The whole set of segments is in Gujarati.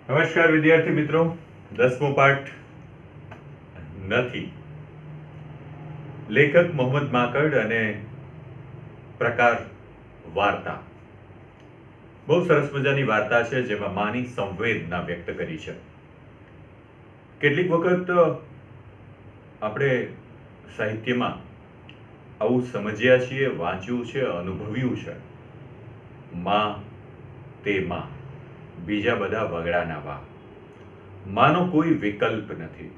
નમસ્કાર વિદ્યાર્થી મિત્રો, 10મો પાઠ નથી. લેખક મોહમ્મદ માંકડ અને પ્રકાર વાર્તા. બહુ સરસ મજાની વાર્તા છે જેમાં માની સંવેદના વ્યક્ત કરી છે. કેટલીક વખત આપણે સાહિત્યમાં આવું સમજ્યા છીએ, વાંચ્યું છે, અનુભવ્યું છે. માં તે માં, બીજા બધા વગડાના વા. માનો કોઈ વિકલ્પ નથી.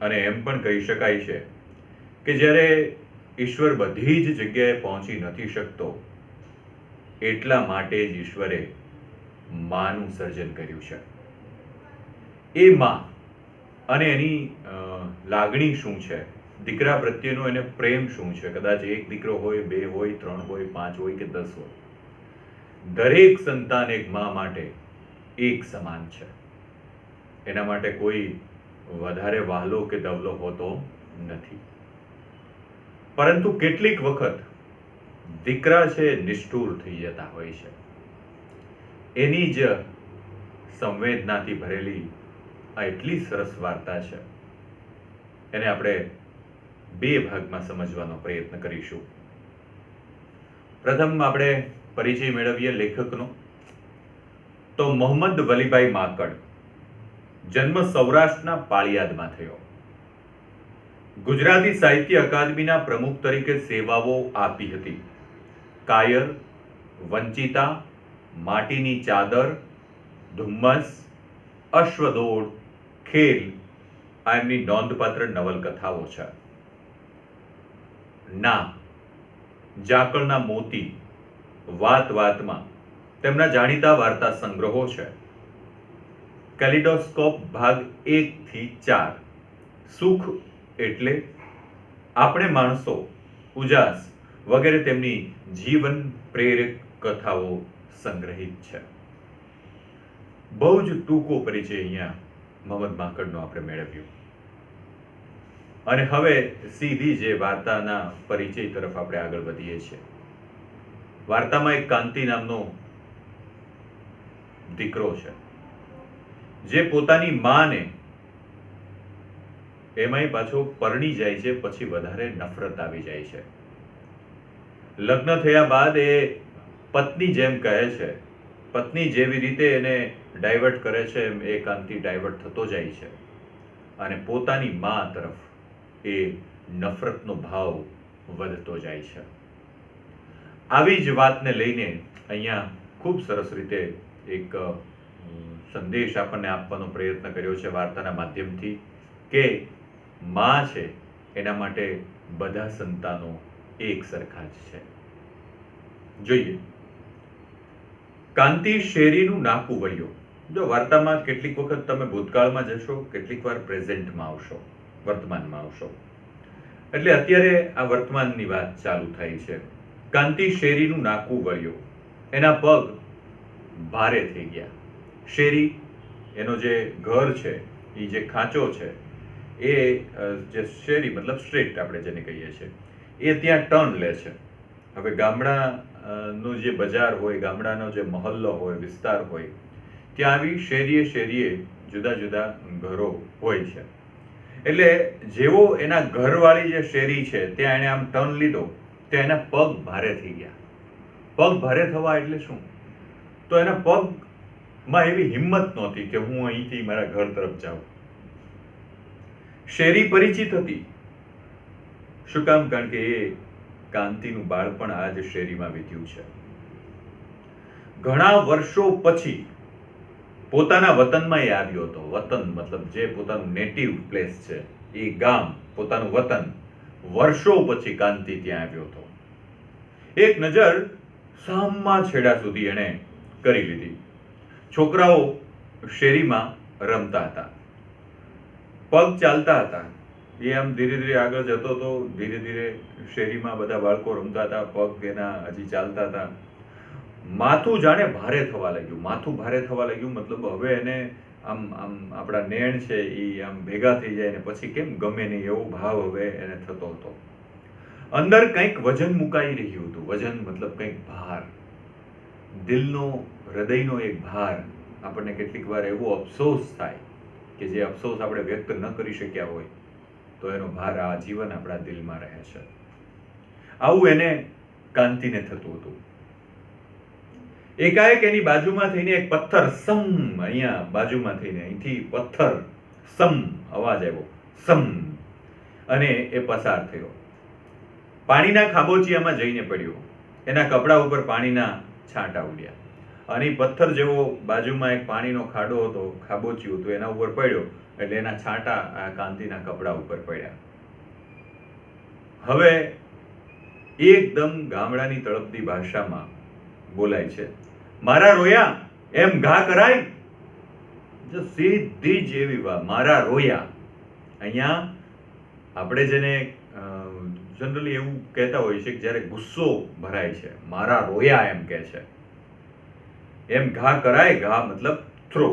અને એમ પણ કહી શકાય છે કે જ્યારે ઈશ્વર બધી જ જગ્યાએ પહોંચી નથી શકતો, એટલા માટે જ ઈશ્વરે માનું સર્જન કર્યું છે. એ માં અને એની લાગણી શું છે, દીકરા પ્રત્યેનો એને પ્રેમ શું છે. કદાચ એક દીકરો હોય, 2 હોય, 3 હોય, 5 હોય કે 10 હોય, દરેક સંતાન એક માં માટે એક સમાન છે. એના માટે કોઈ વધારે વહાલો કે દવલો હોતો નથી. પરંતુ કેટલીક વખત દીકરા છે નિષ્ઠુર થઈ જતા હોય છે. એની જ સંવેદનાથી ભરેલી આ એટલી સરસ વાર્તા છે, એને આપણે 2 ભાગમાં સમજવાનો પ્રયત્ન કરીશું. પ્રથમ આપણે પરિચય મેળવીએ લેખકનો. તો મોહમ્મદ વલીભાઈ માંકડ જન્મ સૌરાષ્ટ્રના પાળિયાદમાં થયો. ગુજરાતી સાહિત્ય અકાદમીના પ્રમુખ તરીકે સેવાઓ આપી હતી. કાયર, વંચિતા, માટીની ચાદર, ધુમ્મસ, અશ્વદોડ, ખેલ આ એમની નોંધપાત્ર નવલકથાઓ છે. ના, ઝાકળના મોતી, વાત વાતમાં તેમના જાણીતા વાર્તા સંગ્રહો છે. કેલિડોસ્કોપ ભાગ 1 થી 4, સુખ એટલે આપણે માણસો, ઉજાસ વગેરે તેમની જીવન પ્રેરક કથાઓ સંગ્રહિત છે. બહુ જ ટૂંકો પરિચય અહીંયા મોહમ્મદ માંકડનો આપણે મેળવ્યો. અને હવે સીધી જે વાર્તાના પરિચય તરફ આપણે આગળ વધીએ છીએ. વાર્તામાં એક કાંતિ નામનો દીકરો છે જે પોતાની માને, એમાંય પાછો પરણી જાય છે, પછી વધારે નફરત આવી જાય છે. લગ્ન થયા બાદ એ પત્ની જેમ કહે છે, પત્ની જેવી રીતે એને ડાયવર્ટ કરે છે એમ એ કાંતિ ડાયવર્ટ થતો જાય છે અને પોતાની મા તરફ એ નફરતનો ભાવ વધતો જાય છે. આવી જ વાતને લઈને અહીંયા ખૂબ સરસ રીતે એક સંદેશ આપણને આપવાનો પ્રયત્ન કર્યો છે વાર્તાના માધ્યમથી કે માં છે એના માટે બધા સંતાનો એક સરખા જ છે. જોઈએ. કાંતિ શેરીનું નાકું વળ્યો. જો વાર્તામાં કેટલીક વખત તમે ભૂતકાળમાં જશો, કેટલીક વાર પ્રેઝન્ટમાં આવશો, વર્તમાનમાં આવશો. એટલે અત્યારે આ વર્તમાનની વાત ચાલુ થાય છે. કાંતિ શેરીનું નાકું વળ્યો, એના પગ ભારે થઈ ગયા. શેરી એનો જે ઘર છે, એ જે ખાંચો છે, એ જે શેરી મતલબ સ્ટ્રીટ આપણે જેને કહીએ છીએ, એ ત્યાં ટર્ન લે છે. હવે ગામડાનું જે બજાર હોય, ગામડાનો જે મહોલ્લો હોય, વિસ્તાર હોય, ત્યાં આવી શેરીએ શેરીએ જુદા જુદા ઘરો હોય છે. એટલે જેવો એના ઘરવાળી જે શેરી છે ત્યાં એને આમ ટર્ન લીધો, ત્યાં એના પગ ભારે થઈ ગયા. પગ ભારે થવા એટલે શું? તો એના પગમાં એવી હિંમત નહોતી કે હું અહીંથી મારા ઘર તરફ જાઉં. શેરી પરિચિત હતી. શું કામ? કારણ કે એ કાંતિનું બાળપણ આ જ શેરીમાં વીત્યું છે. ઘણા વર્ષો પછી પોતાના વતનમાં એ આવ્યો હતો. વતન મતલબ જે પોતાનું નેટિવ પ્લેસ છે, એ ગામ, પોતાનું વતન. વર્ષો પછી કાંતિ ત્યાં આવ્યો હતો. એક નજર સામા છેડા સુધી એણે કરી લીધી. છોકરાઓ શેરીમાં રમતા હતા, પગ ચાલતા હતા. એ આમ ધીરે ધીરે આગળ જતો હતો. ધીરે ધીરે શેરીમાં બધા બાળકો રમતા હતા, પગ એના હજી ચાલતા હતા. માથું જાણે ભારે થવા લાગ્યું. માથું ભારે થવા લાગ્યું મતલબ હવે એને આમ આમ આપણા નેણ છે એ આમ ભેગા થઈ જાય ને પછી કેમ ગમે નહીં એવો ભાવ હવે એને થતો હતો. અંદર કંઈક વજન મુકાઈ રહ્યું હતું. વજન મતલબ કંઈક ભાર, દિલનો, હૃદયનો એક ભાર આપણને કેટલીક વાર એવો અફસોસ થાય કે જે અફસોસ આપણે વ્યક્ત ન કરી શક્યા હોય તો એનો ભાર આ જીવન આપણા દિલમાં રહે છે. આવું એને કાંતિને થતું હતું. એકાએક એની બાજુમાં થઈને એક પથ્થર સમ, અહીંયા બાજુમાં થઈને અહીંથી પથ્થર સમ અવાજ આવ્યો, સમ, અને એ પસાર થયો. પાણીના ખાબોચિયામાં જઈને પડ્યો. એના કપડા ઉપર પાણીના છાંટા ઉડ્યા અને પથ્થર જેવો બાજુમાં એક પાણીનો ખાડો હતો, ખાબોચિયું હતું, એના ઉપર પડ્યો એટલે એના છાંટા આ કાંતિના કપડા ઉપર પડ્યા. હવે એકદમ ગામડાની તળપદી ભાષામાં બોલાય છે, મારા રોયા એમ ઘા કરાય. જો સીધી જ એવી વાત, મારા રોયા. અહીંયા આપણે જેને જનરલી એવું કહેતા હોય છે કે જ્યારે ગુસ્સો ભરાય છે, મારા રોયા એમ કહે છે. એમ ઘા કરાય, ઘા મતલબ થ્રો.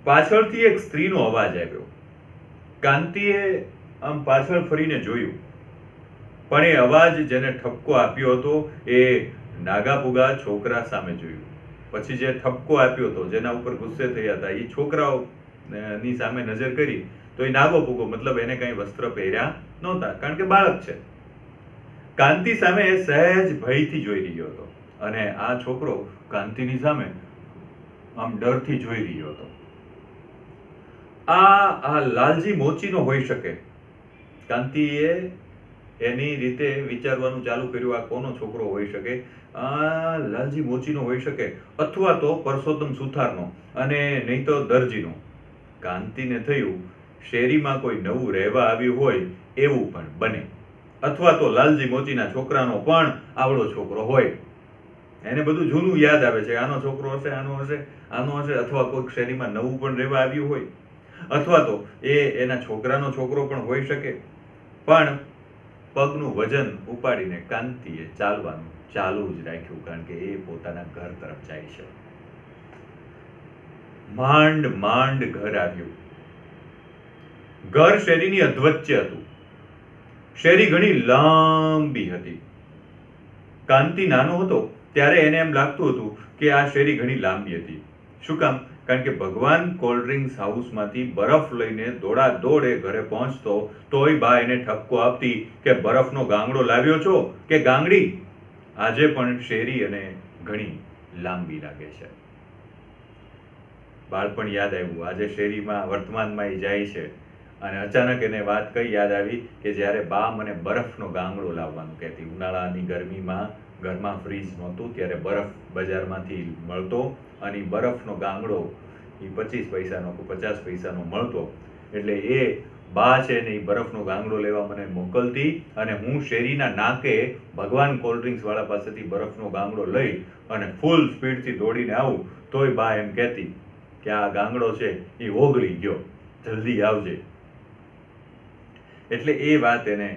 પાછળથી એક સ્ત્રીનો અવાજ આવ્યો. કાંતિએ આમ પાછળ ફરીને જોયું, પણ એ અવાજ જેને ઠપકો આપ્યો હતો એ નાગાપુગા છોકરા સામે જોયું. પછી જે ઠપકો આપ્યો હતો, જેના ઉપર ગુસ્સે થયા હતા, એ છોકરાઓ ની સામે નજર કરી તો એ નાગો પુગો, મતલબ એને કઈ વસ્ત્ર પહેર્યા નહોતા, કારણ કે બાળક છે. કાંતિ સામે એ સહેજ ભયથી જોઈ રહ્યો હતો અને આ છોકરો કાંતિની સામે આમ ડરથી જોઈ રહ્યો હતો. આ લાલજી મોચીનો હોઈ શકે. કાંતિએ એની રીતે વિચારવાનું ચાલુ કર્યું, આ કોનો છોકરો હોઈ શકે? આ લાલજી મોચીનો હોઈ શકે, અથવા તો પરસોત્તમ સુથારનો, અને નહીં તો દરજીનો. કાંતિને થયું શેરીમાં કોઈ નવું રહેવા આવ્યું હોય એવું પણ બને, અથવા તો લાલજી મોચીના છોકરાનો પણ આવડો છોકરો હોય. એને બધું જૂનું યાદ આવે છે, આનો છોકરો હશે, આનો હશે, આનો હશે, અથવા કોઈક શેરીમાં નવું પણ રહેવા આવ્યું હોય, અથવા તો એના છોકરાનો છોકરો પણ હોઈ શકે. પણ પગનું વજન ઉપાડીને કાંતિએ ચાલવાનું ચાલુ જ રાખ્યું, કારણ કે એ પોતાના ઘર તરફ જાય છે. માંડ માંડ ઘર આવ્યું. ઘર શેરીની અધવચ્ચે હતું. શેરી ઘણી લાંબી હતી. કાંતિ નાનો હતો ત્યારે એને એમ લાગતું હતું કે આ શેરી ઘણી લાંબી હતી. શું કામ? કારણ કે ભગવાન કોલ્ડ ડ્રિંક્સ હાઉસમાંથી બરફ લઈને દોડાદોડ એ ઘરે પહોંચતો, તોય બા એને ઠપકો આપતી કે બરફનો ગાંગડો લાવ્યો છો કે ગાંગડી? આજે પણ શેરી અને ઘણી લાંબી લાગે છે. બાળપણ યાદ આવ્યું. આજે શેરીમાં વર્તમાનમાં એ જાય છે અને અચાનક એને વાત કઈ યાદ આવી કે જ્યારે બા મને બરફનો ગાંગડો લાવવાનું કહેતી. ઉનાળાની ગરમીમાં ઘરમાં ફ્રીજ નહોતું ત્યારે બરફ બજારમાંથી મળતો અને બરફનો ગાંગડો એ 25 પૈસાનો કે 50 પૈસાનો મળતો. એટલે એ બા છે ને એ બરફનો ગાંગડો લેવા મને મોકલતી અને હું શેરીના નાકે ભગવાન કોલ્ડ ડ્રિંક્સ વાળા પાસેથી બરફનો ગાંગડો લઈ અને ફૂલ સ્પીડથી દોડીને આવું, તોય બા એમ કહેતી કે આ ગાંગડો છે એ ઓગળી ગયો, જલ્દી આવજે. એટલે એ વાત એને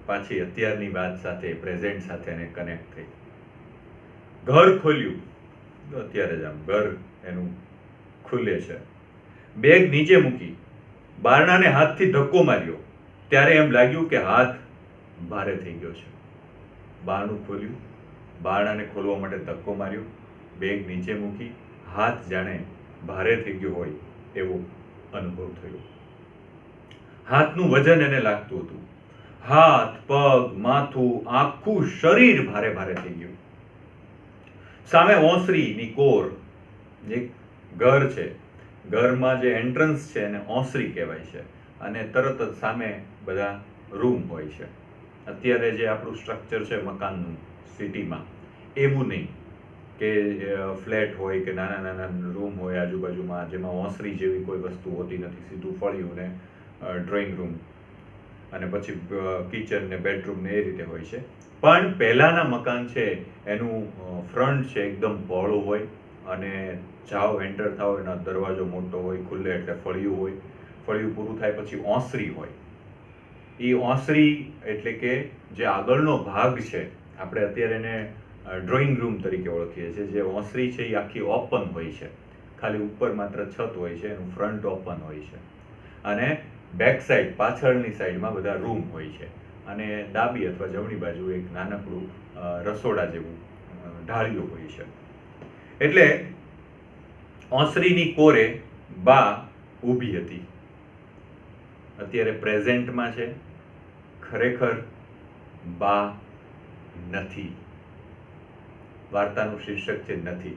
પાછી અત્યારની વાત સાથે, પ્રેઝન્ટ સાથે એને કનેક્ટ થઈ. ઘર ખોલ્યું, અત્યારે જ આમ ઘર એનું ખુલે છે. બેગ નીચે મૂકી, બારણાને હાથથી ધક્કો માર્યો, ત્યારે એમ લાગ્યું કે હાથ ભારે થઈ ગયો છે. બારણું ખોલ્યું, બારણાને ખોલવા માટે ધક્કો માર્યો, બેગ નીચે મૂકી, હાથ જાણે ભારે થઈ ગયો હોય એવો અનુભવ થયો. હાથનું વજન એને લાગતું હતું. હાથ, પગ, માથું, આખું શરીર ભારે ભારે થઈ ગયું. સામે ઓસરીની કોર, એક ઘર છે, ઘરમાં જે એન્ટ્રન્સ છે એને ઓસરી કહેવાય છે, અને તરત જ સામે બધા રૂમ હોય છે. અત્યારે જે આપણું સ્ટ્રક્ચર છે મકાનનું સિટીમાં, એવું નહીં કે ફ્લેટ હોય કે નાના નાના રૂમ હોય આજુબાજુમાં, જેમાં ઓસરી જેવી કોઈ વસ્તુ હોતી નથી. સીધું ફળિયું ને ડ્રોઈંગ રૂમ અને પછી કિચન ને બેડરૂમ ને એ રીતે હોય છે. પણ પહેલાના મકાન છે એનું ફ્રન્ટ છે એકદમ પહોળું હોય અને જાઓ એન્ટર થાવ એનો દરવાજો મોટો હોય, ખુલ્લે એટલે ફળિયું હોય. ફળિયું પૂરું થાય પછી ઓસરી હોય. એ ઓસરી એટલે કે જે આગળનો ભાગ છે, આપણે અત્યારે એને ડ્રોઈંગ રૂમ તરીકે ઓળખીએ છીએ. જે ઓસરી છે એ આખી ઓપન હોય છે, ખાલી ઉપર માત્ર છત હોય છે, એનું ફ્રન્ટ ઓપન હોય છે. અને બેક સાઈડ, પાછળની સાઈડમાં બધા રૂમ હોય છે, અને ડાબી અથવા જમણી બાજુ એક નાનકડું રસોડા જેવું ઢાળિયું હોય છે. એટલે ઓસરીની કોરે બા ઊભી હતી. અત્યારે પ્રેઝન્ટમાં છે, ખરેખર બા નથી. વાર્તાનું શીર્ષક છે નથી.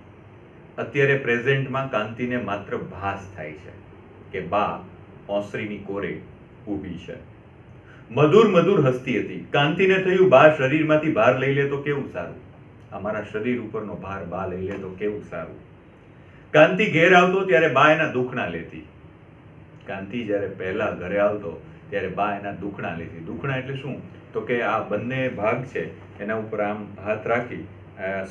અત્યારે પ્રેઝન્ટમાં કાંતિને માત્ર ભાસ થાય છે કે બા ઓસરીની કોરે ઊભી છે. મધુર મધુર હસતી હતી. કાંતિને થયું બા શરીરમાંથી ભાર લઈ લે તો કેવું સારું. અમારા શરીર ઉપરનો ભાર બા લઈ લે તો કેવું સારું. કાંતિ ઘેર આવતો ત્યારે બા એના દુખણા લેતી. કાંતિ જ્યારે પહેલા ઘરે આવતો ત્યારે બા એના દુખણા લેતી. દુખણા એટલે શું? તો કે આ બંને ભાગ છે એના ઉપર આમ હાથ રાખી,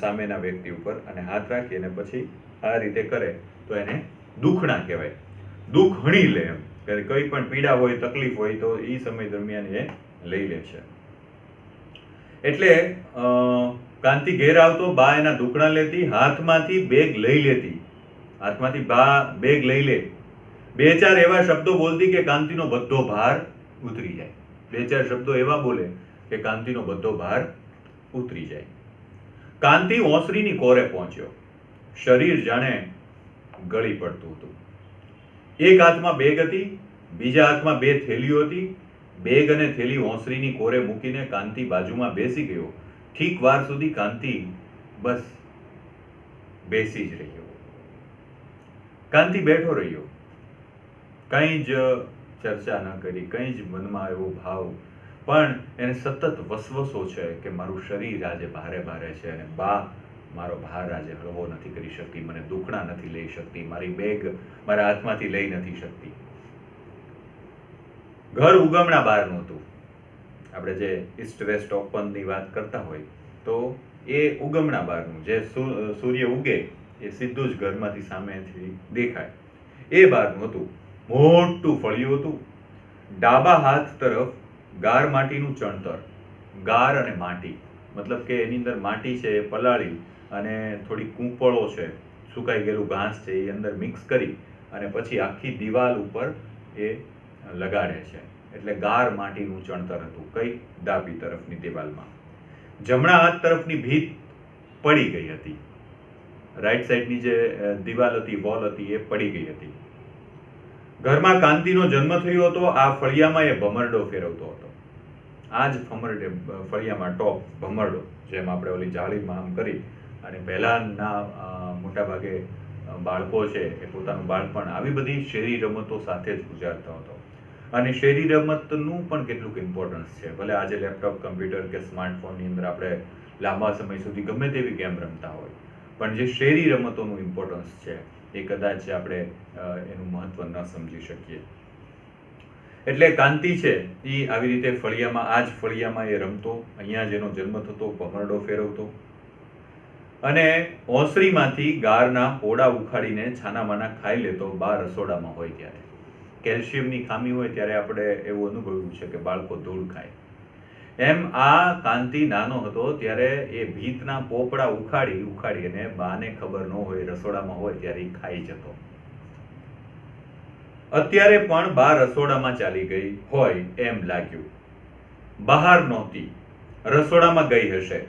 સામેના વ્યક્તિ ઉપર, અને હાથ રાખી અને પછી આ રીતે કરે તો એને દુખણા કહેવાય. દુઃખ હણી લે એમ, કઈ પણ પીડા હોય, તકલીફ હોય તો એ સમય દરમિયાન એ લઈ લે છે. એટલે કાંતિ ઘેર આવતો, બા એના દુખણા લેતી, હાથમાંથી બેગ લઈ લેતી. હાથમાંથી બા બેગ લઈ લે, બે ચાર એવા શબ્દો બોલતી કે કાંતિનો બધો ભાર ઉતરી જાય. બે ચાર શબ્દો એવા બોલે કે કાંતિનો બધો ભાર ઉતરી જાય. કાંતિ ઓસરીની કોરે પહોંચ્યો. શરીર જાણે ગળી પડતું હતું. એક હાથમાં બેગ હતી, બીજા હાથમાં બે થેલીઓ હતી. બેગ અને થેલી ઓસરીની કોરે મૂકીને કાંતિ બાજુમાં બેસી ગયો. ઠીક વાર સુધી કાંતિ બસ બેસી જ રહ્યો. કાંતિ બેઠો રહ્યો, કંઈ જ ચર્ચા ન કરી, કંઈ જ મનમાં એવો ભાવ, પણ એને સતત વસવસો છે કે મારું શરીર આજે ભારે ભારે છે અને બા મારો ભાર આજે હળવો નથી કરી શકતી, મને દુખણા નથી લઈ શકતી, મારી બેગ મારા હાથમાંથી લઈ નથી શકતી. ઘર ઉગમણા બહારનું હતું. આપણે જે ઈસ્ટ વેસ્ટ ઓપનની વાત કરતા હોય તો એ ઉગમણા બહારનું, જે સૂર્ય ઉગે એ સીધું જ ઘરમાંથી સામેથી દેખાય એ બહારનું હતું. મોટું ફળિયું હતું. ડાબા હાથ તરફ ગાર માટીનું ચણતર. ગાર અને માટી મતલબ કે એની અંદર માટી છે એ પલાળી અને થોડી કૂંપળો છે, સુકાઈ ગયેલું ઘાસ છે એ અંદર મિક્સ કરી અને પછી આખી દિવાલ ઉપર એ લગાડે છે. એટલે ગાર માટીનું ચણતર હતું. કઈ? ડાબી તરફની દિવાલમાં. જમણા હાથ તરફની ભીત પડી ગઈ હતી. રાઈટ સાઈડની જે દિવાલ હતી, વોલ હતી, એ પડી ગઈ હતી. ઘરમાં કાંતિનો જન્મ થયો હતો. આ ફળિયામાં એ ભમરડો ફેરવતો હતો. આ જ ફળિયામાં ટોપ ભમરડો, જેમ આપણે ઓલી જાળીમાં આમ કરી અને પહેલાના મોટા ભાગે બાળકો છે એ પોતાનું બાળપણ આવી બધી શેરી રમતો સાથે જ ગુજારતો હતો. અને શેરી રમતનું પણ કેટલુંક ઇમ્પોર્ટન્સ છે. ભલે આજે લેપટોપ, કમ્પ્યુટર કે સ્માર્ટફોનની અંદર આપણે લાંબા સમય સુધી ગમે તેવી ગેમ રમતા હોય, પણ જે શેરી રમતોનું ઇમ્પોર્ટન્સ છે એ કદાચ આપણે એનું મહત્વ ન સમજી શકીએ. એટલે કાંતિ છે એ આવી રીતે ફળિયામાં, આ જ ફળિયામાં એ રમતો, અહીંયા જ એનો જન્મ થતો, ભમરડો ફેરવતો અને ઓસરીમાંથી ગારના પોડા ઉખાડીને છાનામાના ખાઈ લેતો બા રસોડામાં હોય ત્યારે. કેલ્શિયમની ખામી હોય ત્યારે આપણે એવું અનુભવ્યું છે કે બાળકો ધૂળ ખાય. એમ આ કાંતિ નાનો હતો ત્યારે એ ભીતના પોપડા ઉખાડી અને બાને ખબર ન હોય, રસોડામાં હોય ત્યારે એ ખાઈ જતો. અત્યારે પણ બા રસોડામાં ચાલી ગઈ હોય એમ લાગ્યું. બહાર નહોતી, રસોડામાં ગઈ હશે.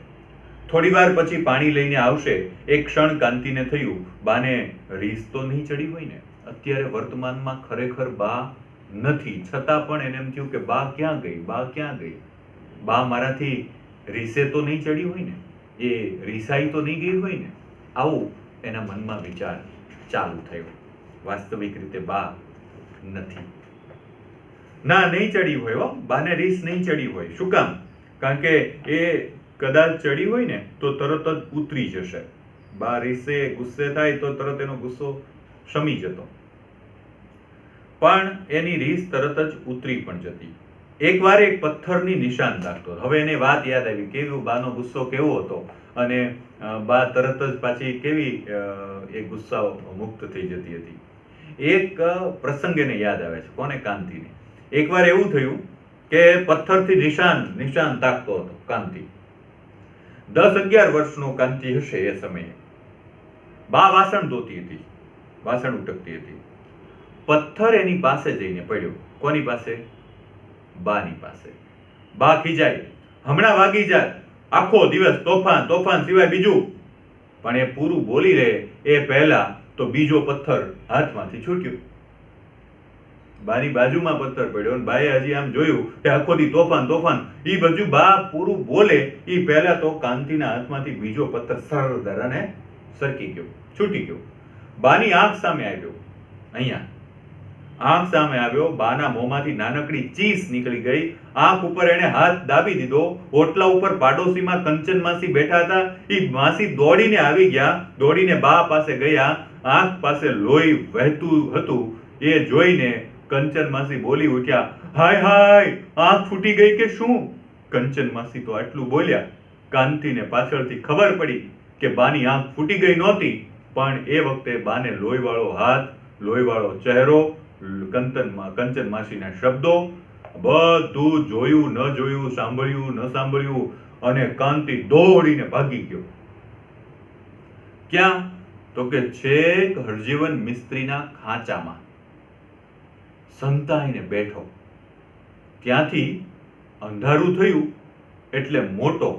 થોડી વાર પછી પાણી લઈને આવશે. એક ક્ષણ કાંતિને થયું બાને રીસ તો નહીં ચડી હોય ને. અત્યારે વર્તમાનમાં ખરેખર બા નથી, છતાં પણ એને એમ થયું કે બા ક્યાં ગઈ, બા ક્યાં ગઈ. બા મારાથી રીસે તો નહીં ચડી હોય ને, એ રીસાઈ તો નહીં ગઈ હોય ને. આવું એના મનમાં વિચાર ચાલુ થયો. વાસ્તવિક રીતે બા નથી. ના, નહીં ચડી હોય હો, બાને રીસ નહીં ચડી હોય. શું કામ? કારણ કે એ કદાચ ચડી હોય ને તો તરત જ ઉતરી જશે. બા રીસે, ગુસ્સે થાય તો તરત એનો ગુસ્સો શમી જતો, પણ એની રીસ તરત જ ઉતરી પણ જતી. એકવાર એક પથ્થરની નિશાન રાખતો. હવે એને વાત યાદ આવી, કેવો બાનો ગુસ્સો કેવો હતો અને બા તરત જ પાછી કેવી એ ગુસ્સા મુક્ત થઈ જતી હતી. એક પ્રસંગ એને યાદ આવે છે. કોને? કાંતિને. એકવાર એવું થયું કે પથ્થરથી નિશાન તાકતો હતો કાંતિ. 10-11 વર્ષનો કાંતિ હશે એ સમયે. બા વાસણ ધોતી હતી, વાસણ ઉટકતી હતી. પથ્થર એની પાસે જઈને પડ્યો. કોની પાસે? બાની પાસે. બા ખીજાય, હમણાં વાગી જાય, આખો દિવસ તોફાન સિવાય બીજું. પણ એ પૂરું બોલી રહે એ પહેલા તો બીજો પથ્થર હાથમાંથી છૂટ્યો. બાની બાજુમાં પથ્થર પડ્યો અને બાએ હજી આમ જોયું કે આખો દી તોફાન તોફાન. ઈ બાજુ બા પૂરું બોલે ઈ પહેલા તો કાંતિના હાથમાંથી બીજો પથ્થર સરદારાને સરકી ગયો, છૂટી ગયો. બાની આંખ સામે આવ્યો, અહીંયા આંખ સામે આવ્યો. બાના મોંમાંથી નાનકડી ચીસ નીકળી ગઈ. આંખ ઉપર એને હાથ દાબી દીધો. ઓટલા ઉપર પાડોશીમાં કંચન માસી બેઠા હતા. ઈ માસી દોડીને આવી ગયા, દોડીને બા પાસે ગયા. આંખ પાસે લોહી વહેતું હતું. એ જોઈને કંચન માસી બોલી ઉઠ્યા, હાય હાય, આંખ ફૂટી ગઈ કે શું? કંચન માસી તો આટલું બોલ્યા. કાંતિને પાછળથી ખબર પડી કે બાની આંખ ફૂટી ગઈ નહોતી, પણ એ વખતે બાને લોહીવાળો હાથ, લોહીવાળો ચહેરો, કંચન માસીના શબ્દો બધું જોયું ન જોયું, સાંભળ્યું ન સાંભળ્યું, અને કાંતિ દોડીને ભાગી ગયો. ક્યાં? તો કે છેક હરજીવન મિસ્ત્રીના ખાંચામાં સંતાઈને બેઠો. ત્યાંથી અંધારું થયું એટલે મોટો,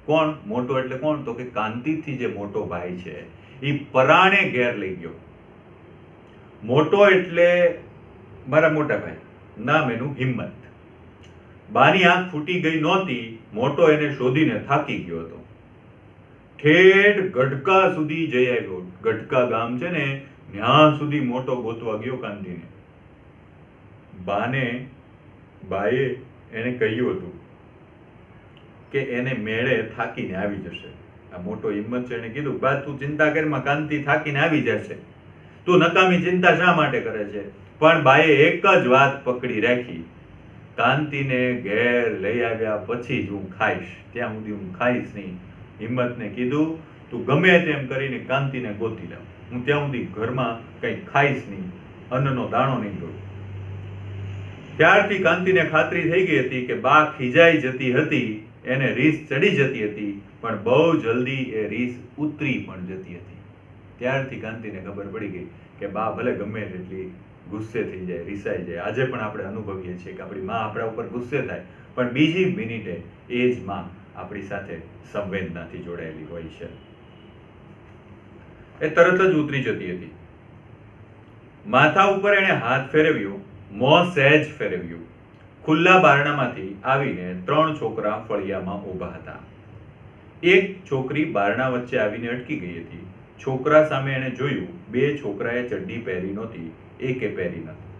કોણ મોટો એટલે કોણ? તો કે કાંતિથી જે મોટો ભાઈ છે એ પરાણે ઘેર લઈ ગયો. મોટો એટલે મારા મોટા ભાઈ, નામ એનું હિંમત. બાની આંખ ફૂટી ગઈ નહોતી, મોટો એને શોધીને થાકી ગયો હતો. ઠેઠ ગઢકા સુધી જઈ આવ્યો. ગઢકા ગામ છે ને, ત્યાં સુધી મોટો ગોતવા ગયો કાંતિને. બાએ એને કહ્યું હતું કે એને મેળે થાકીને આવી જશે. આ મોટો હિંમત છે, એને કીધું, બા તું ચિંતા કરમાં, કાંતિ થાકીને આવી જશે, તું નકામી ચિંતા શા માટે કરે છે? પણ બાએ એક જ વાત પકડી રાખી, કાંતિને ઘેર લઈ આવ્યા પછી જ હું ખાઈશ, ત્યાં સુધી હું ખાઈશ નહીં. હિંમતને કીધું, તું ગમે તેમ કરીને કાંતિને ગોતી લાવ, હું ત્યાં સુધી ઘરમાં કંઈ ખાઈશ નહીં, અન્નનો દાણો નહીં કરું. ત્યારથી કાંતિને ખાતરી થઈ ગઈ હતી કે બા ખીજાઈ જતી હતી, એને રીસ ચડી જતી હતી, પણ બહુ જલ્દી એ રીસ ઉતરી પણ જતી હતી. ત્યારથી કાંતિને ખબર પડી ગઈ કે બા ભલે ગમે એટલી ગુસ્સે થઈ જાય, રીસાઈ જાય. આજે પણ આપણે અનુભવીએ છીએ કે આપણી માં આપણા ઉપર ગુસ્સે થાય, પણ બીજી મિનિટે એ જ માં આપણી સાથે સંવેદનાથી જોડાયેલી હોય છે. એ તરત જ ઉતરી જતી હતી. માથા ઉપર એણે હાથ ફેરવ્યો, મોં સહેજ ફેરવ્યું. ખુલ્લા બારણામાંથી આવીને 3 છોકરા ફળિયામાં ઊભા હતા. એક છોકરી બારણા વચ્ચે આવીને અટકી ગઈ હતી. છોકરા સામે એણે જોયું, 2 છોકરાએ ચડ્ડી પહેરી નહોતી, એકે પહેરી નથી.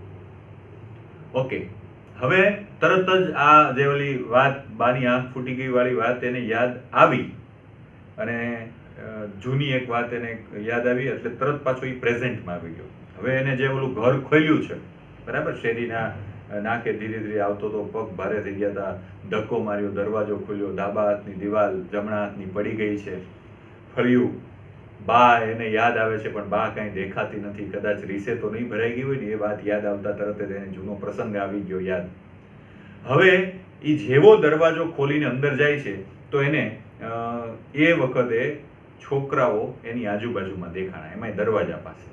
ઓકે, હવે તરત જ આ જે ઓલી વાત, બાની આંખ ફૂટી ગઈ વાળી વાત એને યાદ આવી, અને જૂની એક વાત એને યાદ આવી, એટલે તરત પાછો એ પ્રેઝન્ટમાં આવી ગયો. હવે એને જે ઓલું ઘર ખોલ્યું છે, બરાબર, શેરીના નાકે ધીરે ધીરે આવતો તો, પગ ભારે થઈ ગયા હતા, ધક્કો માર્યો, દરવાજો ખોલ્યો, ડાબા હાથની દિવાલ જમણા હાથની પડી ગઈ છે, ફળ્યું. બા એને યાદ આવે છે, પણ બા કઈ દેખાતી નથી. કદાચ રીસે તો નહીં ભરાઈ ગઈ હોય ને, એ વાત યાદ આવતા તરત જ એને જૂનો પ્રસંગ આવી ગયો યાદ. હવે એ જેવો દરવાજો ખોલીને અંદર જાય છે તો એને એ વખતે છોકરાઓ એની આજુબાજુમાં દેખાણા, એમાં દરવાજા પાસે.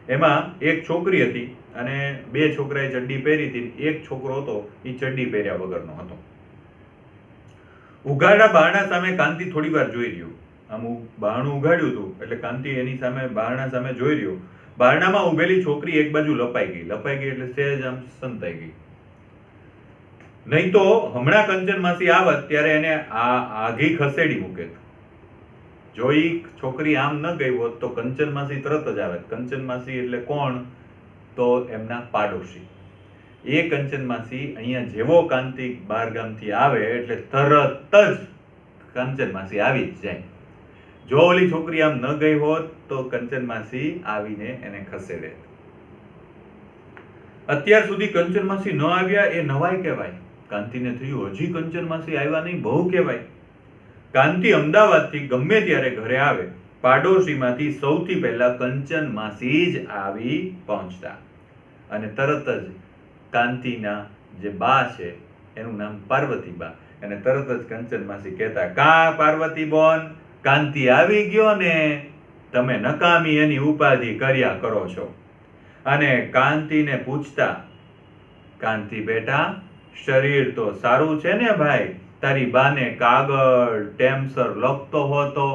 એમાં એક છોકરી હતી અને 2 છોકરાએ ચડ્ડી પહેરી હતી. એક છોકરો હતો એ ચડ્ડી પહેર્યા વગરનો હતો. ઉઘાડા બારણા સામે કાંતિ થોડી વાર જોઈ રહ્યો. આમ બારણું ઉઘાડ્યું હતું એટલે કાંતિ એની સામે બારણા સામે જોઈ રહ્યો. બારણામાં ઉભેલી છોકરી એક બાજુ લપાઈ ગઈ એટલે સહેજ આમ સંતાઈ ગઈ. નહીં તો હમણાં કંચન માસી આવત ત્યારે એને આઘી ખસેડી મૂકે. જો ઈ છોકરી આમ ન ગઈ હોત તો કંચન માસી તરત જ આવે. કંચન માસી એટલે કોણ? તો એમના પાડોશી. એ કંચન માસી અહીંયા જેવો કાંતિ બારગામથી આવે એટલે તરત જ કંચન માસી આવી જ જાય. જો ઓલી છોકરી આમ ન ગઈ હોત તો કંચન માસી આવીને એને ખસેડે. અત્યાર સુધી કંચન માસી ન આવ્યા એ નવાઈ કહેવાય. કાંતિને થયું હજી કંચન માસી આવ્યા નહીં, બહુ કહેવાય. કાંતિ અમદાવાદથી ગમે ત્યારે ઘરે આવે, પાડોશીમાંથી સૌથી પહેલા કંચન માસી જ આવી પહોંચતા, અને તરત જ કાંતિના જે બા છે એનું નામ પાર્વતી બા, અને તરત જ કંચન માસી કહેતા, કા પાર્વતી બોન, કાંતિ આવી ગયો ને, તમે નકામી એની ઉપાધિ કર્યા કરો છો. અને કાંતિને પૂછતા, કાંતિ બેટા શરીર તો સારું છે ને ભાઈ? તારી બાને કાગળ ટેમસર લખતો હોતો,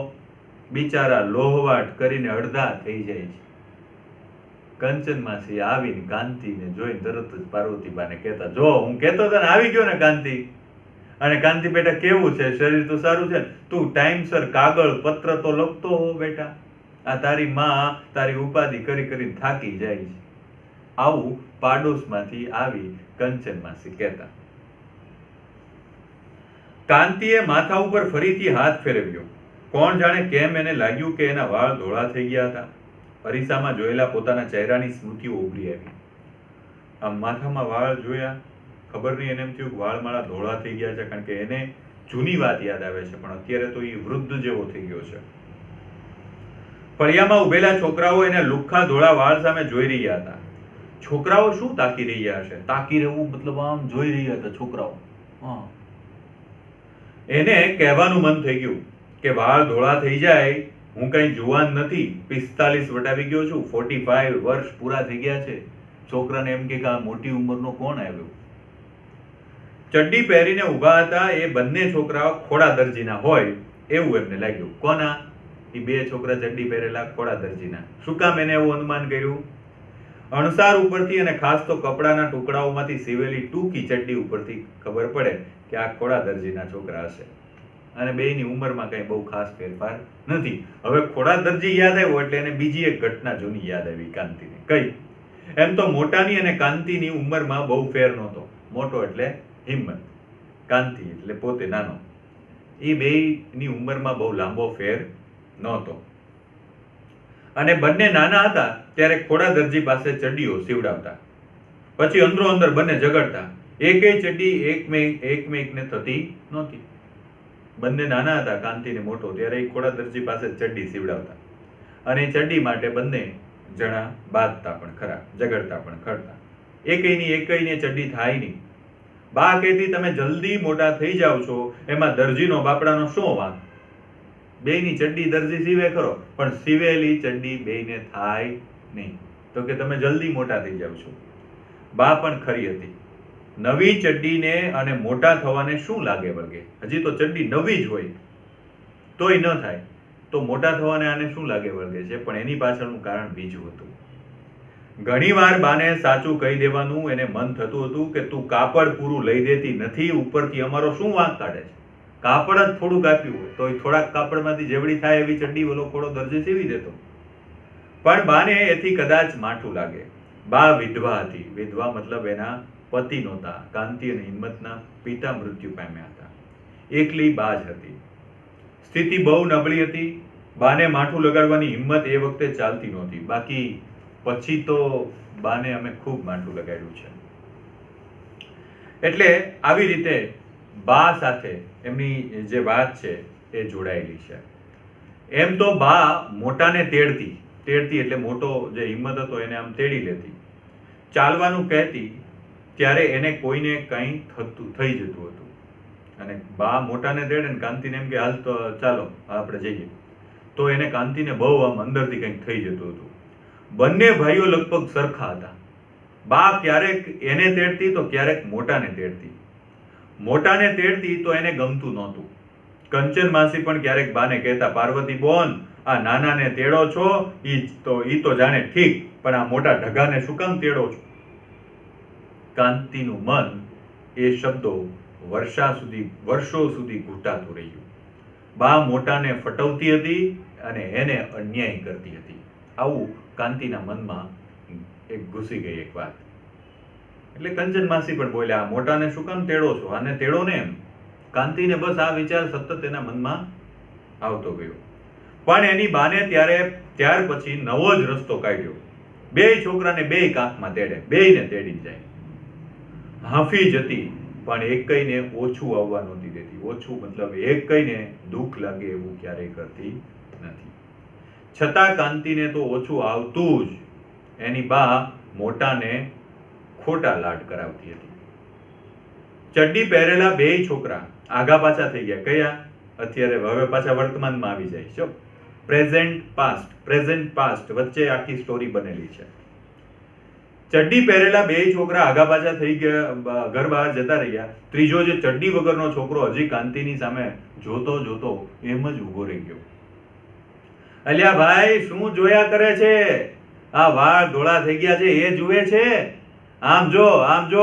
બિચારા લોહવાટ કરીને અડધા થઈ જાય છે. કંચન માસી આવીને કાંતિને જોઈને તરત જ પાર્વતીબાને કહેતા, જો હું કહેતો હતો ને આવી ગયો ને કાંતિ. અને કાંતિ બેટા કેવું છે, શરીર તો સારું છે ને, તું ટાઈમસર કાગળ પત્ર તો લખતો હો બેટા, આ તારી માં તારી ઉપાધિ કરી કરીને થાકી જાય છે. આવું પાડોશમાંથી આવી કંચન માસી કહેતા. કાંતિએ માથા ઉપર ફરીથી હાથ ફેરવ્યો. કોણ જાણે કેમ એને લાગ્યું કે એના વાળ ધોળા થઈ ગયા હતા. અરીસામાં જોયેલા પોતાના ચહેરાની સ્મૃતિઓ ઉભરી આવી. આમ માથામાં વાળ જોયા, ખબર નહીં એને એમ થયું કે વાળ મારા ધોળા થઈ ગયા છે, કારણ કે એને જૂની વાત યાદ આવે છે, પણ અત્યારે તો એ વૃદ્ધ જેવો થઈ ગયો છે. ફળિયામાં ઉભેલા છોકરાઓ એના લુખ્ખા ધોળા વાળ સામે જોઈ રહ્યા હતા. છોકરાઓ શું તાકી રહ્યા હશે? તાકી રહેવું મતલબ આમ જોઈ રહ્યા હતા છોકરાઓ. હા, એને કહેવાનું મન થઈ ગયું કે વાળ ધોળા થઈ જાય, હું કઈ જુવાન નથી, 45 વટાવી ગયો છું, 45 વર્ષ પૂરા થઈ ગયા છે. છોકરાને એમ કે આ મોટી ઉંમરનો કોણ આવ્યો? ચડ્ડી પહેરીને ઊભા હતા એ બંને છોકરાઓ ખોડા દરજીના હોય એવું એમને લાગ્યું. કોના? એ બે છોકરા ચડ્ડી પહેરેલા ખોડા દરજીના. શું કામ એને એવું અનુમાન કર્યું? અણસાર ઉપરથી અને ખાસ તો કપડાના ટુકડાઓમાંથી સીવેલી ટૂંકી ચડ્ડી ઉપરથી ખબર પડે કે આ ખોડા દરજીના છોકરા હશે. અને બેયની ઉંમરમાં કઈ બહુ ખાસ ફેરફાર નથી. હવે ખોડા દરજી યાદ આવ્યો એટલે એને બીજી એક ઘટના જૂની યાદ આવી કાંતિને. કઈ? એમ તો મોટાની અને કાંતિની ઉંમરમાં બહુ ફેર નહોતો. મોટો એટલે હિંમત, કાંતિ એટલે પોતે નાનો. એ બેયની ઉંમરમાં બહુ લાંબો ફેર નહોતો. અને બંને નાના હતા ત્યારે ખોડા દરજી પાસે ચડ્ડીઓ સીવડાવતા, પછી અંદરો અંદર બંને ઝઘડતા. એકેય ચડ્ડી એકમેકને થતી નહોતી. બંને નાના હતા, કાંતિ ને મોટો, ત્યારે એ ખોડા દરજી પાસે ચડ્ડી સીવડાવતા. અને એ ચડ્ડી માટે બંને જણા બાંધતા પણ ખરા, ઝઘડતા પણ ખરતા. એકઈને ચડ્ડી થાય નહીં. બા કહેતી તમે જલ્દી મોટા થઈ જાવ છો, એમાં દરજીનો બાપડાનો શું વાંક? બેયની ચડ્ડી દરજી સીવે ખરો, પણ સીવેલી ચડ્ડી બેયને થાય નહીં. તો કે તમે જલ્દી મોટા થઈ જાવ છો. બા પણ ખરી હતી. નવી ચડ્ડીને અને મોટા થવાને શું લાગે વળગે? હજી તો ચડ્ડી નવી જ હોય તોય ન થાય, તો મોટા થવાને આને શું લાગે વળગે છે? પણ એની પાછળનું કારણ બીજું હતું. ઘણીવાર બાને સાચું કહી દેવાનું એને મન થતું હતું કે તું કાપડ પૂરું લઈ દેતી નથી, ઉપરથી અમારો શું વાંક કાઢે છે? કાપડ જ થોડું કાપ્યું હોય તો થોડાક કાપડમાંથી જેવડી થાય એવી ચડ્ડી ઓલો ખોડો દરજી સીવી દેતો. પણ બાને એથી કદાચ માઠું લાગે. બા વિધવા હતી. વિધવા મતલબ એના પતિ નહોતા. કાંતિ અને હિંમતના પિતા મૃત્યુ પામ્યા હતા. એકલી બા જ હતી. સ્થિતિ બહુ નબળી હતી. બાને માઠું લગાડવાની હિંમત એ વખતે ચાલતી નહોતી. બાકી પછી તો બાને અમે ખૂબ માઠું લગાડ્યું છે. એટલે આવી રીતે બા સાથે એમની જે વાત છે એ જોડાયેલી છે. એમ તો બા મોટાને તેડતી એટલે મોટો જે હિંમત હતો એને આમ તેડી લેતી. ચાલવાનું કહેતી ત્યારે એને કોઈને કંઈ થઈ જતું હતું. અને બા મોટાને તેડે ને કાંતિને એમ કે હાલ તો ચાલો આપણે જઈએ, તો એને કાંતિને બહુ આમ અંદરથી કંઈક થઈ જતું હતું. બંને ભાઈઓ લગભગ સરખા હતા. બા ક્યારેક એને તેડતી તો ક્યારેક મોટાને તેડતી. મોટાને તેડતી તો એને ગમતું નહોતું. કંચન માસી પણ ક્યારેક બાને કહેતા, પાર્વતી બોન આ નાનાને તેડો છો ઈ તો જાણે ઠીક, પણ આ મોટા ઢગાને શું કામ તેડો છો? કાંતિનું મન એ શબ્દો વર્ષો સુધી ઘૂંટાતું રહ્યું. બા મોટાને ફટવતી હતી અને એને અન્યાય કરતી હતી. આવું કાંતિના મનમાં એક ઘૂસી ગઈ એક વાત. એટલે કંચન માસી પણ બોલ્યા, આ મોટાને શું કામ તેડો છો? આને તેડો ને એમ. કાંતિને બસ આ વિચાર સતત એના મનમાં આવતો ગયો. પણ એની બાને ત્યાર પછી નવો જ રસ્તો કાઢ્યો. બેય છોકરાને બેય કાંખમાં તેડે, બેયને તેડી જાય. હાફી જતી, પણ એકઈને ઓછું આવવા નહોતી દેતી. ઓછું મતલબ એકઈને દુઃખ લાગે એવું ક્યારેય કરતી નથી. છતાં કાંતિને તો ઓછું આવતું જ. એની બા મોટાને ખોટા લાડ કરાવતી હતી. ચડ્ડી પહેરેલા બેય છોકરા આગા પાછા થઈ ગયા. કયા? અત્યારે હવે પાછા વર્તમાનમાં આવી જાય છે. પ્રેઝન્ટ પાસ્ટ વચ્ચે આખી સ્ટોરી બનેલી છે. ચડ્ડી પહેરેલા બેય છોકરા આગા પાછા થઈ ગયા, ઘર બહાર જતા રહ્યા. ત્રીજો જે ચડ્ડી વગરનો છોકરો હજી કાંતિની સામે જોતો એમ જ ઊભો રહી ગયો. અલ્યા ભાઈ, શું જોયા કરે છે? આ વાળ ધોળા થઈ ગયા છે એ જુએ છે. આમ જો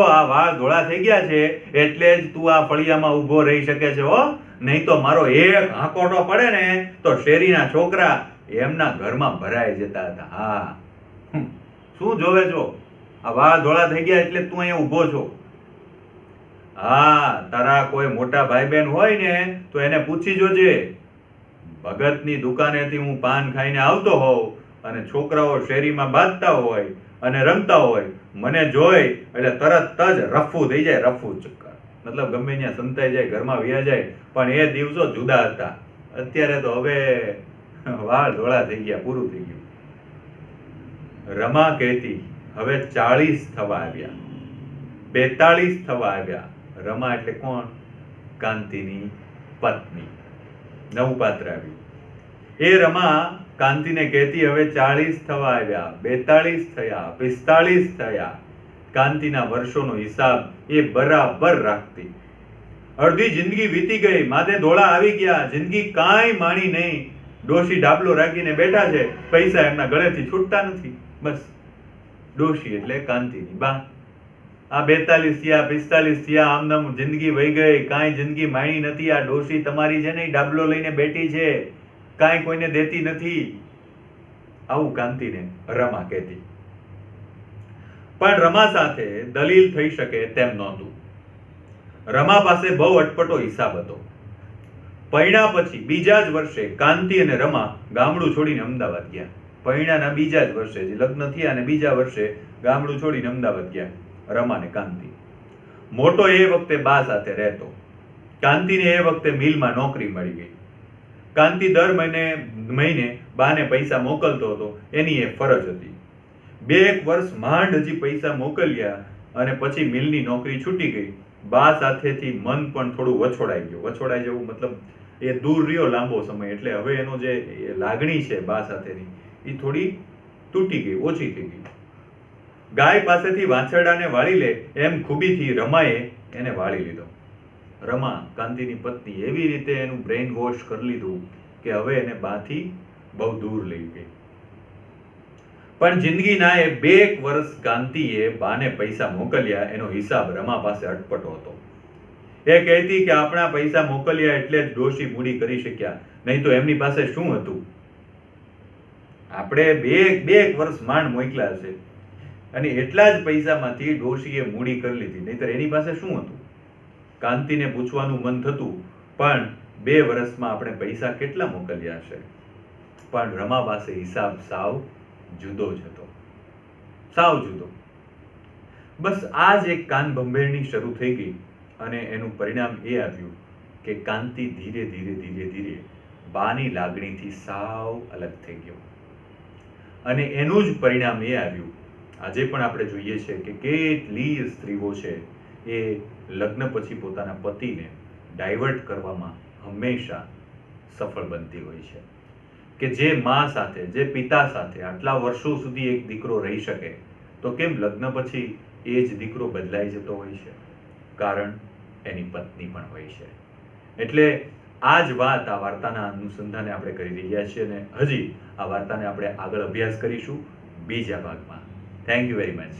આ વાળ ધોળા થઈ ગયા છે એટલે જ તું આ ફળિયામાં ઊભો રહી શકે છે હો. નહીં તો મારો એક હાંકોટો પડે ને તો શેરીના છોકરા એમના ઘરમાં ભરાઈ જતા હતા. હા, શું જોવે છો? આ વાળ ધોળા થઈ ગયા એટલે તું અહીંયા ઊભો છો. હા, તારા કોઈ મોટા ભાઈ બહેન હોય ને તો એને પૂછી જોજે. ભગતની દુકાનેથી હું પાન ખાઈને આવતો હોઉં અને છોકરાઓ શેરીમાં બાજતા હોય અને રમતા હોય, મને જોઈ એટલે તરત જ રફ્ફુ થઈ જાય. રફ્ફુ ચક્કર મતલબ ગમે ત્યાં સંતાઈ જાય, ઘરમાં વ્યા જાય. પણ એ દિવસો જુદા હતા. અત્યારે તો હવે વાળ ધોળા થઈ ગયા, પૂરું થઈ ગયું. રમા કહેતી હવે 40 થવા આવ્યા, 42 થવા આવ્યા. રમા એટલે કોણ? કાંતિની પત્ની. નવું પાત્ર આવ્યું. એ રમા કાંતિને કહેતી હવે 40 થવા આવ્યા, 42 થયા, 45 થયા. કાંતિના વર્ષોનો હિસાબ એ બરાબર રાખતી. અડધી જિંદગી વીતી ગઈ, માથે ધોળા આવી ગયા, જિંદગી કાંઈ માણી નહીં. ડોશી ડાબલો રાખીને બેઠા છે, પૈસા એમના ગળેથી છૂટતા નથી. બસ ડોશી એટલે કાંતિની બા. આ 42 થયા, 45 થયા, આમનામ જિંદગી વહી ગઈ, કાંઈ જિંદગી માણી નથી. આ ડોશી તમારી છે ને ડાબલો લઈને બેઠી છે, કાંઈ કોઈને દેતી નથી. આવું કાંતિને રમા કહેતી. પણ રમા સાથે દલીલ થઈ શકે તેમ નહોતું. રમા પાસે બહુ અટપટો હિસાબ હતો. પૈણા પછી બીજા જ વર્ષે કાંતિ અને રમા ગામડું છોડીને અમદાવાદ ગયા. પૈણાના બીજા જ વર્ષે, જે લગ્ન થયા અને બીજા વર્ષે ગામડું છોડીને અમદાવાદ ગયા રમા ને કાંતિ. મોટો એ વખતે બા સાથે રહેતો. કાંતિને એ વખતે મિલમાં નોકરી મળી ગઈ. કાંતિ દર મહિને બાને પૈસા મોકલતો હતો, એની એ ફરજ હતી. 2 વર્ષ માંડ હજી પૈસા મોકલ્યા અને પછી મિલની નોકરી છૂટી ગઈ. બા સાથેથી મન પણ થોડું વછોડાઈ ગયું. વછોડાઈ જવું મતલબ એ દૂર રહ્યો લાંબો સમય, એટલે હવે એનો જે લાગણી છે બા સાથેની એ થોડી તૂટી ગઈ, ઓછી થઈ ગઈ. ગાય પાસેથી વાછરડાને વાળી લે એમ ખૂબીથી રમાએ એને વાળી લીધો. રમા કાંતિની પત્ની એવી રીતે એનું બ્રેઇન વોશ કરી લીધું કે હવે એને બાથી બહુ દૂર લઈ ગઈ. પણ જિંદગીના એ 2 વર્ષ કાંતિએ બાને પૈસા મોકલ્યા એનો હિસાબ રમા પાસે અટપટો હતો. એ કહેતી કે આપણા પૈસા મોકલ્યા એટલે જ ડોશી મૂડી કરી શક્યા, નહીં તો એમની પાસે શું હતું? આપણે 2 વર્ષ માંડ મોકલ્યા છે અને એટલા જ પૈસામાંથી ડોશીએ મૂડી કરી લીધી, નહીતર એની પાસે શું હતું? કાંતિને પૂછવાનું મન થતું, પણ 2 વર્ષમાં આપણે પૈસા કેટલા મોકલ્યા હશે? પણ રમા પાસે હિસાબ સાવ જુદો જ હતો, સાવ જુદો. બસ આ જ એક કાન ભંભેરણી શરૂ થઈ ગઈ અને એનું પરિણામ એ આવ્યું કે કાંતિ ધીરે ધીરે બાની લાગણીથી સાવ અલગ થઈ ગયો. અને એનું જ પરિણામ એ આવ્યું, આજે પણ આપણે જોઈએ છે કે કેટલી સ્ત્રીઓ છે એ લગ્ન પછી પોતાના પતિને ડાયવર્ટ કરવામાં હંમેશા સફળ બનતી હોય છે. કે જે મા સાથે, જે પિતા સાથે આટલા વર્ષો સુધી એક દીકરો રહી શકે, તો કેમ લગ્ન પછી એ જ દીકરો બદલાઈ જતો હોય છે? કારણ એની પત્ની પણ હોય છે. એટલે આ જ વાત આ વાર્તાના અનુસંધાને આપણે કરી રહ્યા છીએ અને હજી આ વાર્તાને આપણે આગળ અભ્યાસ કરીશું બીજા ભાગમાં. Thank you very much.